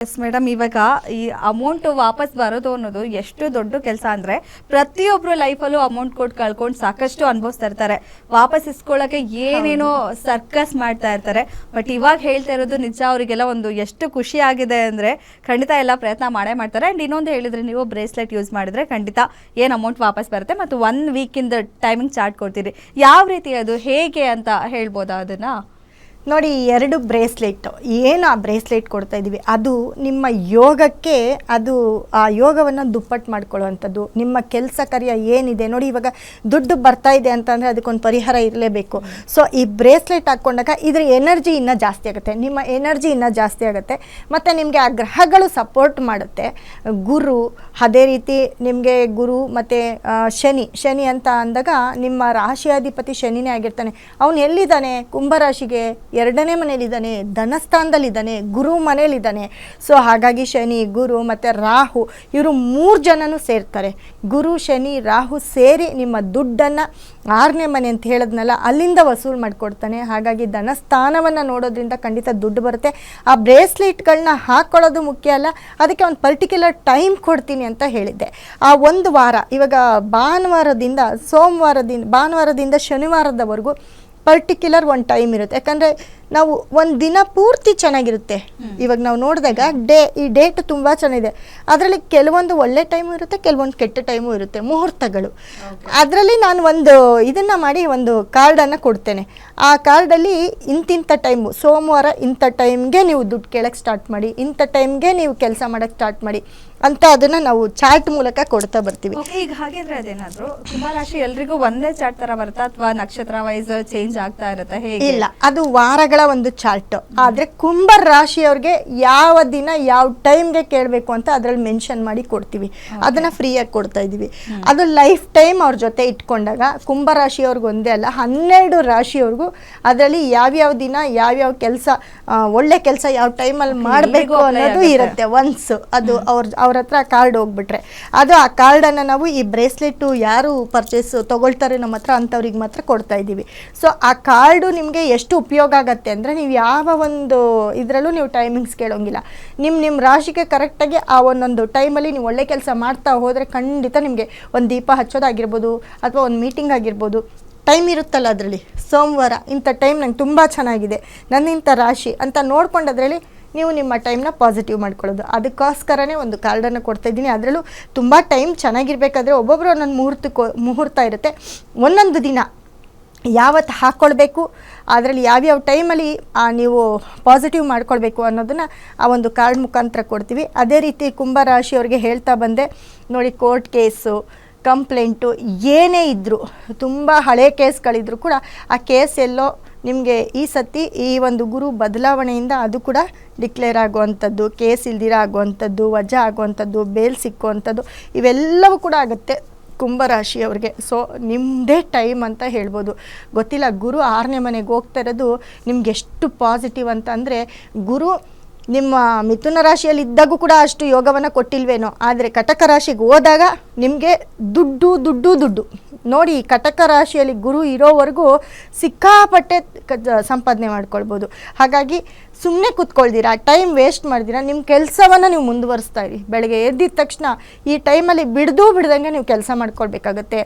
Yes madam, ಇವಾಗ ಈ amount ವಾಪಸ್ ಬರೋದು ಅನ್ನೋದು ಎಷ್ಟು ದೊಡ್ಡ ಕೆಲಸ ಅಂದ್ರೆ ಪ್ರತಿಯೊಬ್ರು ಲೈಫಲ್ಲೂ ಅಮೌಂಟ್ ಕೊಟ್ಟು ಕಳ್ಕೊಂಡು ಸಾಕಷ್ಟು ಅನುಭವಿಸ್ತಾ ಇರ್ತಾರೆ. ವಾಪಸ್ ಇಸ್ಕೊಳ್ಳೋಕೆ ಏನೇನೋ ಸರ್ಕಸ್ ಮಾಡ್ತಾ ಇರ್ತಾರೆ. ಬಟ್ ಇವಾಗ ಹೇಳ್ತಾ ಇರೋದು ನಿಜ, ಅವರಿಗೆಲ್ಲ ಒಂದು ಎಷ್ಟು ಖುಷಿ ಆಗಿದೆ ಅಂದ್ರೆ ಖಂಡಿತ ಎಲ್ಲ ಪ್ರಯತ್ನ ಮಾಡೇ ಮಾಡ್ತಾರೆ. ಅಂಡ್ ಇನ್ನೊಂದು ಹೇಳಿದ್ರೆ, ನೀವು ಬ್ರೇಸ್ಲೆಟ್ ಯೂಸ್ ಮಾಡಿದ್ರೆ ಖಂಡಿತ ಏನು ಅಮೌಂಟ್ ವಾಪಸ್ ಬರುತ್ತೆ ಮತ್ತು 1 ವೀಕಿಂದ ಟೈಮಿಂಗ್ ಚಾರ್ಟ್ ಕೊಡ್ತೀರಿ. ಯಾವ ರೀತಿ ಅದು ಹೇಗೆ ಅಂತ ಹೇಳ್ಬೋದಾ ಅದನ್ನ? ನೋಡಿ, 2 ಬ್ರೇಸ್ಲೆಟ್ ಏನು ಆ ಬ್ರೇಸ್ಲೆಟ್ ಕೊಡ್ತಾ ಇದ್ದೀವಿ, ಅದು ನಿಮ್ಮ ಯೋಗಕ್ಕೆ, ಅದು ಆ ಯೋಗವನ್ನು ದುಪ್ಪಟ್ಟು ಮಾಡ್ಕೊಳ್ಳುವಂಥದ್ದು. ನಿಮ್ಮ ಕೆಲಸ ಕಾರ್ಯ ಏನಿದೆ ನೋಡಿ, ಇವಾಗ ದುಡ್ಡು ಬರ್ತಾ ಇದೆ ಅಂತಂದರೆ ಅದಕ್ಕೊಂದು ಪರಿಹಾರ ಇರಲೇಬೇಕು. ಸೊ ಈ ಬ್ರೇಸ್ಲೆಟ್ ಹಾಕ್ಕೊಂಡಾಗ ಇದ್ರ ಎನರ್ಜಿ ಇನ್ನೂ ಜಾಸ್ತಿ ಆಗುತ್ತೆ, ನಿಮ್ಮ ಎನರ್ಜಿ ಇನ್ನೂ ಜಾಸ್ತಿ ಆಗುತ್ತೆ. ಮತ್ತು ನಿಮಗೆ ಆ ಗ್ರಹಗಳು ಸಪೋರ್ಟ್ ಮಾಡುತ್ತೆ. ಗುರು, ಅದೇ ರೀತಿ ನಿಮಗೆ ಗುರು ಮತ್ತು ಶನಿ ಅಂತ ಅಂದಾಗ ನಿಮ್ಮ ರಾಶಿಯಾಧಿಪತಿ ಶನಿನೇ ಆಗಿರ್ತಾನೆ. ಅವನು ಎಲ್ಲಿದ್ದಾನೆ? ಕುಂಭರಾಶಿಗೆ 2ನೇ ಮನೇಲಿದ್ದಾನೆ, ಧನಸ್ಥಾನದಲ್ಲಿದ್ದಾನೆ, ಗುರು ಮನೇಲಿದ್ದಾನೆ. ಸೊ ಹಾಗಾಗಿ ಶನಿ, ಗುರು ಮತ್ತು ರಾಹು ಇವರು 3 ಜನನೂ ಸೇರ್ತಾರೆ. ಗುರು, ಶನಿ, ರಾಹು ಸೇರಿ ನಿಮ್ಮ ದುಡ್ಡನ್ನು 6ನೇ ಮನೆ ಅಂತ ಹೇಳಿದ್ನಲ್ಲ, ಅಲ್ಲಿಂದ ವಸೂಲು ಮಾಡಿಕೊಡ್ತಾನೆ. ಹಾಗಾಗಿ ಧನಸ್ಥಾನವನ್ನು ನೋಡೋದ್ರಿಂದ ಖಂಡಿತ ದುಡ್ಡು ಬರುತ್ತೆ. ಆ ಬ್ರೇಸ್ಲೆಟ್ಗಳನ್ನ ಹಾಕ್ಕೊಳ್ಳೋದು ಮುಖ್ಯ ಅಲ್ಲ, ಅದಕ್ಕೆ ಒಂದು ಪರ್ಟಿಕ್ಯುಲರ್ ಟೈಮ್ ಕೊಡ್ತೀನಿ ಅಂತ ಹೇಳಿದ್ದೆ. ಆ 1 ವಾರ, ಇವಾಗ ಭಾನುವಾರದಿಂದ ಶನಿವಾರದವರೆಗೂ ಪರ್ಟಿಕ್ಯುಲರ್ ಒಂದು ಟೈಮ್ ಇರುತ್ತೆ. ಯಾಕಂದರೆ ನಾವು ಒಂದು ದಿನ ಪೂರ್ತಿ ಚೆನ್ನಾಗಿರುತ್ತೆ. ಇವಾಗ ನಾವು ನೋಡಿದಾಗ ಈ ಡೇಟ್ ತುಂಬ ಚೆನ್ನಾಗಿದೆ. ಅದರಲ್ಲಿ ಕೆಲವೊಂದು ಒಳ್ಳೆ ಟೈಮು ಇರುತ್ತೆ, ಕೆಲವೊಂದು ಕೆಟ್ಟ ಟೈಮು ಇರುತ್ತೆ, ಮುಹೂರ್ತಗಳು. ಅದರಲ್ಲಿ ನಾನು ಇದನ್ನು ಮಾಡಿ ಒಂದು ಕಾರ್ಡನ್ನು ಕೊಡ್ತೇನೆ. ಆ ಕಾರ್ಡಲ್ಲಿ ಇಂತಿಂಥ ಟೈಮು, ಸೋಮವಾರ ಇಂಥ ಟೈಮ್ಗೆ ನೀವು ದುಡ್ಡು ಕೇಳೋಕ್ಕೆ ಸ್ಟಾರ್ಟ್ ಮಾಡಿ, ಇಂಥ ಟೈಮ್ಗೆ ನೀವು ಕೆಲಸ ಮಾಡೋಕ್ಕೆ ಸ್ಟಾರ್ಟ್ ಮಾಡಿ ಅಂತ ಅದನ್ನು ನಾವು ಚಾರ್ಟ್ ಮೂಲಕ ಕೊಡ್ತಾ ಬರ್ತೀವಿ. ಈಗ ಹಾಗಿದ್ರೆ ಅದೇನಾದರೂ ಕುಂಭರಾಶಿ ಎಲ್ರಿಗೂ ಒಂದೇ ಚಾರ್ಟ್ ಥರ ಬರುತ್ತಾ ಅಥವಾ ನಕ್ಷತ್ರ ವೈಸ್ ಚೇಂಜ್ ಆಗ್ತಾ ಇರುತ್ತೆ? ಹೇಗೆ? ಇಲ್ಲ, ಅದು ವಾರಗಳ ಒಂದು ಚಾರ್ಟ್. ಆದರೆ ಕುಂಭ ರಾಶಿಯವ್ರಿಗೆ ಯಾವ ದಿನ ಯಾವ ಟೈಮ್ಗೆ ಕೇಳಬೇಕು ಅಂತ ಅದರಲ್ಲಿ ಮೆನ್ಷನ್ ಮಾಡಿ ಕೊಡ್ತೀವಿ. ಅದನ್ನು ಫ್ರೀಯಾಗಿ ಕೊಡ್ತಾ ಇದ್ದೀವಿ. ಅದು ಲೈಫ್ ಟೈಮ್ ಅವ್ರ ಜೊತೆ ಇಟ್ಕೊಂಡಾಗ ಕುಂಭ ರಾಶಿಯವ್ರಿಗೆ ಒಂದೇ ಅಲ್ಲ, 12 ರಾಶಿಯವ್ರಿಗೂ ಅದರಲ್ಲಿ ಯಾವ್ಯಾವ ದಿನ ಯಾವ್ಯಾವ ಕೆಲಸ, ಒಳ್ಳೆ ಕೆಲಸ ಯಾವ ಟೈಮಲ್ಲಿ ಮಾಡಬೇಕು ಅನ್ನೋದು ಇರುತ್ತೆ. ಒನ್ಸ್ ಅದು ಅವ್ರ ಹತ್ರ ಕಾರ್ಡ್ ಹೋಗ್ಬಿಟ್ರೆ, ಅದು ಆ ಕಾರ್ಡನ್ನು ನಾವು ಈ ಬ್ರೇಸ್ಲೆಟ್ಟು ಯಾರು ಪರ್ಚೇಸ್ ತೊಗೊಳ್ತಾರೆ ನಮ್ಮ ಹತ್ರ ಅಂಥವ್ರಿಗೆ ಮಾತ್ರ ಕೊಡ್ತಾ ಇದ್ದೀವಿ. ಸೊ ಆ ಕಾರ್ಡು ನಿಮಗೆ ಎಷ್ಟು ಉಪಯೋಗ ಆಗುತ್ತೆ ಅಂದರೆ, ನೀವು ಯಾವ ಒಂದು ಇದರಲ್ಲೂ ನೀವು ಟೈಮಿಂಗ್ಸ್ ಕೇಳೋಂಗಿಲ್ಲ. ನಿಮ್ಮ ರಾಶಿಗೆ ಕರೆಕ್ಟಾಗಿ ಆ ಒಂದೊಂದು ಟೈಮಲ್ಲಿ ನೀವು ಒಳ್ಳೆ ಕೆಲಸ ಮಾಡ್ತಾ ಹೋದರೆ ಖಂಡಿತ ನಿಮಗೆ ಒಂದು ದೀಪ ಹಚ್ಚೋದಾಗಿರ್ಬೋದು ಅಥವಾ ಒಂದು ಮೀಟಿಂಗ್ ಆಗಿರ್ಬೋದು, ಟೈಮ್ ಇರುತ್ತಲ್ಲ ಅದರಲ್ಲಿ, ಸೋಮವಾರ ಇಂಥ ಟೈಮ್ ನಂಗೆ ತುಂಬ ಚೆನ್ನಾಗಿದೆ, ನನ್ನ ಇಂಥ ರಾಶಿ ಅಂತ ನೋಡ್ಕೊಂಡು ಅದರಲ್ಲಿ ನೀವು ನಿಮ್ಮ ಟೈಮ್ನ ಪಾಸಿಟಿವ್ ಮಾಡ್ಕೊಳ್ಳೋದು. ಅದಕ್ಕೋಸ್ಕರನೇ ಒಂದು ಕಾರ್ಡನ್ನು ಕೊಡ್ತಾಯಿದ್ದೀನಿ. ಅದರಲ್ಲೂ ತುಂಬ ಟೈಮ್ ಚೆನ್ನಾಗಿರ್ಬೇಕಾದ್ರೆ ಒಬ್ಬೊಬ್ಬರು ಒಂದೊಂದು ಮುಹೂರ್ತ ಇರುತ್ತೆ. ಒಂದೊಂದು ದಿನ ಯಾವತ್ತು ಹಾಕ್ಕೊಳ್ಬೇಕು, ಅದರಲ್ಲಿ ಯಾವ್ಯಾವ ಟೈಮಲ್ಲಿ ನೀವು ಪಾಸಿಟಿವ್ ಮಾಡ್ಕೊಳ್ಬೇಕು ಅನ್ನೋದನ್ನು ಆ ಒಂದು ಕಾರ್ಡ್ ಮುಖಾಂತರ ಕೊಡ್ತೀವಿ. ಅದೇ ರೀತಿ ಕುಂಭರಾಶಿಯವ್ರಿಗೆ ಹೇಳ್ತಾ ಬಂದೆ ನೋಡಿ, ಕೋರ್ಟ್ ಕೇಸು, ಕಂಪ್ಲೇಂಟು ಏನೇ ಇದ್ದರೂ, ತುಂಬ ಹಳೆ ಕೇಸ್ಗಳಿದ್ರೂ ಕೂಡ ಆ ಕೇಸ್ ಎಲ್ಲೋ ನಿಮಗೆ ಈ ಸತಿ ಈ ಒಂದು ಗುರು ಬದಲಾವಣೆಯಿಂದ ಅದು ಕೂಡ ಡಿಕ್ಲೇರ್ ಆಗುವಂಥದ್ದು, ಕೇಸ್ ಇಲ್ದಿರ ಆಗುವಂಥದ್ದು, ವಜಾ ಆಗುವಂಥದ್ದು, ಬೇಲ್ ಸಿಕ್ಕುವಂಥದ್ದು, ಇವೆಲ್ಲವೂ ಕೂಡ ಆಗುತ್ತೆ ಕುಂಭರಾಶಿಯವ್ರಿಗೆ. ಸೊ ನಿಮ್ಮದೇ ಟೈಮ್ ಅಂತ ಹೇಳ್ಬೋದು. ಗೊತ್ತಿಲ್ಲ, ಗುರು 6ನೇ ಮನೆಗೆ ಹೋಗ್ತಾ ಇರೋದು ನಿಮ್ಗೆ ಎಷ್ಟು ಪಾಸಿಟಿವ್ ಅಂತ ಅಂದರೆ, ಗುರು ನಿಮ್ಮ ಮಿಥುನ ರಾಶಿಯಲ್ಲಿ ಇದ್ದಾಗೂ ಕೂಡ ಅಷ್ಟು ಯೋಗವನ್ನು ಕೊಟ್ಟಿಲ್ವೇನೋ, ಆದರೆ ಕಟಕ ರಾಶಿಗೆ ಹೋದಾಗ ನಿಮಗೆ ದುಡ್ಡು ನೋಡಿ. ಕಟಕ ರಾಶಿಯಲ್ಲಿ ಗುರು ಇರೋವರೆಗೂ ಸಿಕ್ಕಾಪಟ್ಟೆ ಸಂಪಾದನೆ ಮಾಡ್ಕೊಳ್ಬೋದು. ಹಾಗಾಗಿ ಸುಮ್ಮನೆ ಕೂತ್ಕೊಳ್ದಿರಾ, ಟೈಮ್ ವೇಸ್ಟ್ ಮಾಡ್ದಿರಾ, ನಿಮ್ಮ ಕೆಲಸವನ್ನು ನೀವು ಮುಂದುವರಿಸ್ತಾ ಇರಿ. ಬೆಳಗ್ಗೆ ಎದ್ದಿದ ತಕ್ಷಣ ಈ ಟೈಮಲ್ಲಿ ಬಿಡ್ದಂಗೆ ನೀವು ಕೆಲಸ ಮಾಡ್ಕೊಳ್ಬೇಕಾಗತ್ತೆ.